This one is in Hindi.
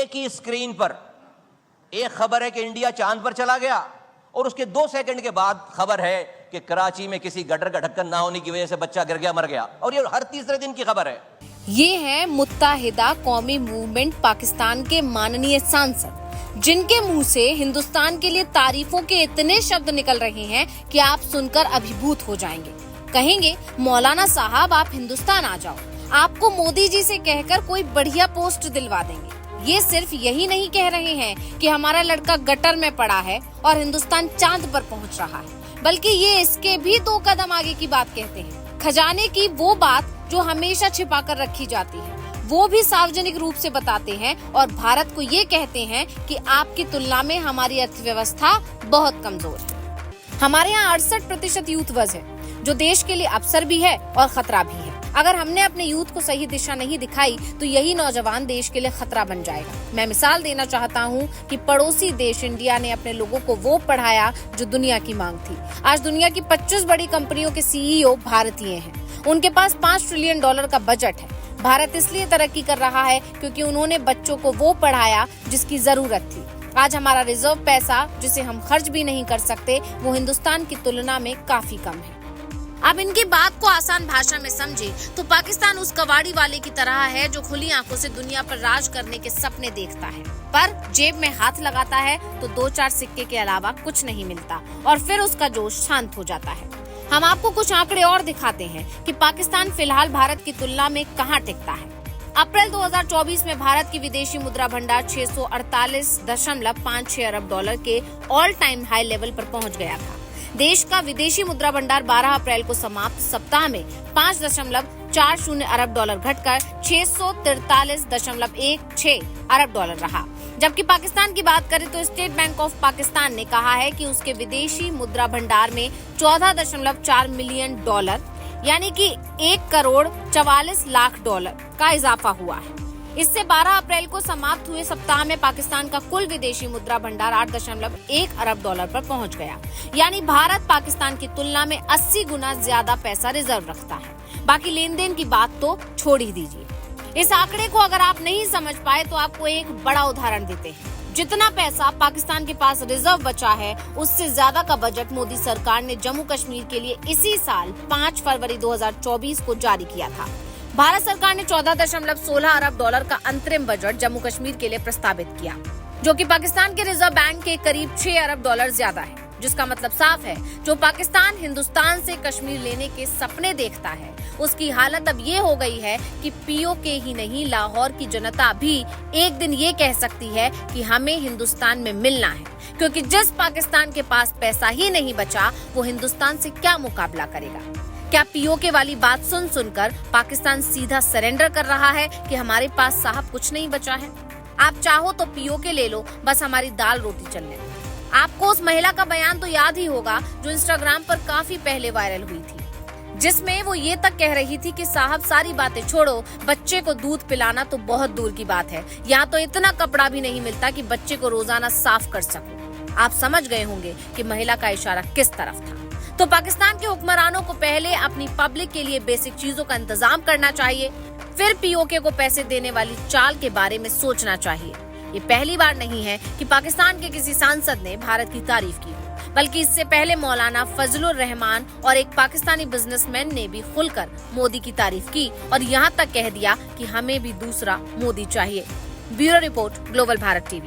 एक ही स्क्रीन पर एक खबर है कि इंडिया चांद पर चला गया और उसके 2 सेकंड के बाद खबर है कि कराची में किसी गटर का ढक्कन ना होने की वजह से बच्चा गिर गया, मर गया, और ये हर तीसरे दिन की खबर है। ये है मुत्ताहिदा कौमी मूवमेंट पाकिस्तान के माननीय सांसद, जिनके मुंह से हिंदुस्तान के लिए तारीफों के इतने शब्द निकल रहे हैं कि आप सुनकर अभिभूत हो जाएंगे। कहेंगे मौलाना साहब आप हिंदुस्तान आ जाओ, आपको मोदी जी से कहकर कोई बढ़िया पोस्ट दिलवा देंगे। ये सिर्फ यही नहीं कह रहे हैं कि हमारा लड़का गटर में पड़ा है और हिंदुस्तान चांद पर पहुंच रहा है, बल्कि ये इसके भी 2 कदम आगे की बात कहते हैं। खजाने की वो बात जो हमेशा छिपा कर रखी जाती है वो भी सार्वजनिक रूप से बताते हैं और भारत को ये कहते हैं कि आपकी तुलना में हमारी अर्थव्यवस्था बहुत कमजोर है। हमारे यहाँ 68% यूथ वर्ग है, जो देश के लिए अवसर भी है और खतरा भी है। अगर हमने अपने यूथ को सही दिशा नहीं दिखाई तो यही नौजवान देश के लिए खतरा बन जाएगा। मैं मिसाल देना चाहता हूँ कि पड़ोसी देश इंडिया ने अपने लोगों को वो पढ़ाया जो दुनिया की मांग थी। आज दुनिया की 25 बड़ी कंपनियों के CEO भारतीय हैं। उनके पास $5 ट्रिलियन का बजट है। भारत इसलिए तरक्की कर रहा है क्योंकि उन्होंने बच्चों को वो पढ़ाया जिसकी जरूरत थी। आज हमारा रिजर्व पैसा, जिसे हम खर्च भी नहीं कर सकते, वो हिंदुस्तान की तुलना में काफी कम है। अब इनकी बात को आसान भाषा में समझे तो पाकिस्तान उस कबाड़ी वाले की तरह है जो खुली आंखों से दुनिया पर राज करने के सपने देखता है, पर जेब में हाथ लगाता है तो 2-4 सिक्के के अलावा कुछ नहीं मिलता और फिर उसका जोश शांत हो जाता है। हम आपको कुछ आंकड़े और दिखाते हैं कि पाकिस्तान फिलहाल भारत की तुलना में कहां टिकता है। अप्रैल 2024 में भारत की विदेशी मुद्रा भंडार $648.56 अरब के ऑल टाइम हाई लेवल पर पहुंच गया था। देश का विदेशी मुद्रा भंडार 12 अप्रैल को समाप्त सप्ताह में $5.40 अरब घटकर $643.16 अरब रहा। जबकि पाकिस्तान की बात करें तो स्टेट बैंक ऑफ पाकिस्तान ने कहा है कि उसके विदेशी मुद्रा भंडार में $14.4 मिलियन यानी कि $1,44,00,000 का इजाफा हुआ है। इससे 12 अप्रैल को समाप्त हुए सप्ताह में पाकिस्तान का कुल विदेशी मुद्रा भंडार $8.1 अरब पर पहुंच गया। यानी भारत पाकिस्तान की तुलना में 80 गुना ज्यादा पैसा रिजर्व रखता है। बाकी लेन देन की बात तो छोड़ ही दीजिए। इस आंकड़े को अगर आप नहीं समझ पाए तो आपको एक बड़ा उदाहरण देते हैं। जितना पैसा पाकिस्तान के पास रिजर्व बचा है, उससे ज्यादा का बजट मोदी सरकार ने जम्मू कश्मीर के लिए इसी साल 5 फरवरी 2024 को जारी किया था। भारत सरकार ने $14.16 अरब का अंतरिम बजट जम्मू कश्मीर के लिए प्रस्तावित किया, जो कि पाकिस्तान के रिजर्व बैंक के करीब $6 अरब ज्यादा है। जिसका मतलब साफ है, जो पाकिस्तान हिंदुस्तान से कश्मीर लेने के सपने देखता है, उसकी हालत अब ये हो गई है कि POK ही नहीं, लाहौर की जनता भी एक दिन ये कह सकती है कि हमें हिंदुस्तान में मिलना है, क्योंकि जिस पाकिस्तान के पास पैसा ही नहीं बचा, वो हिंदुस्तान से क्या मुकाबला करेगा। क्या POK वाली बात सुन सुनकर पाकिस्तान सीधा सरेंडर कर रहा है कि हमारे पास साहब कुछ नहीं बचा है? आप चाहो तो POK ले लो, बस हमारी दाल रोटी चलने दो। आपको उस महिला का बयान तो याद ही होगा जो इंस्टाग्राम पर काफी पहले वायरल हुई थी, जिसमें वो ये तक कह रही थी कि साहब सारी बातें छोड़ो, बच्चे को दूध पिलाना तो बहुत दूर की बात है, यहाँ तो इतना कपड़ा भी नहीं मिलता कि बच्चे को रोजाना साफ कर सको। आप समझ गए होंगे कि महिला का इशारा किस तरफ था। तो पाकिस्तान के हुक्मरानों को पहले अपनी पब्लिक के लिए बेसिक चीजों का इंतजाम करना चाहिए, फिर POK को पैसे देने वाली चाल के बारे में सोचना चाहिए। ये पहली बार नहीं है कि पाकिस्तान के किसी सांसद ने भारत की तारीफ की, बल्कि इससे पहले मौलाना फजलुर रहमान और एक पाकिस्तानी बिजनेसमैन ने भी खुलकर मोदी की तारीफ की और यहाँ तक कह दिया कि हमें भी दूसरा मोदी चाहिए। Bureau report, global Bharat TV।